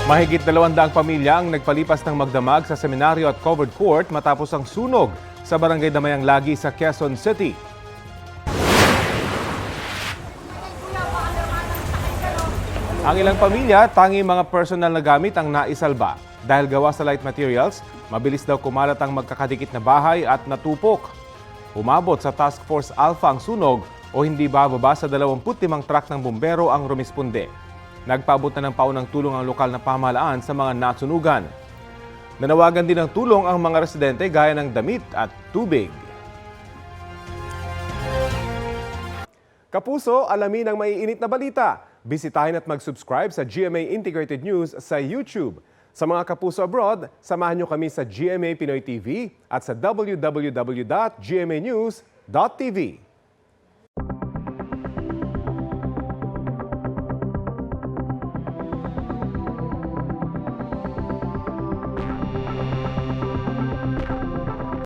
Mahigit 200 pamilya ang nagpalipas ng magdamag sa seminaryo at covered court matapos ang sunog sa barangay Damayang Lagi sa Quezon City. Ang ilang pamilya, tanging mga personal na gamit ang naisalba. Dahil gawa sa light materials, mabilis daw kumalat ang magkakadikit na bahay at natupok. Umabot sa Task Force Alpha ang sunog o hindi bababa sa 25 truck ng bumbero ang rumisponde. Nagpaabot na ng paunang tulong ang lokal na pamahalaan sa mga nasunugan. Nanawagan din ng tulong ang mga residente gaya ng damit at tubig. Kapuso, alamin ang maiinit na balita. Bisitahin at mag-subscribe sa GMA Integrated News sa YouTube. Sa mga kapuso abroad, samahan niyo kami sa GMA Pinoy TV at sa www.gmanews.tv.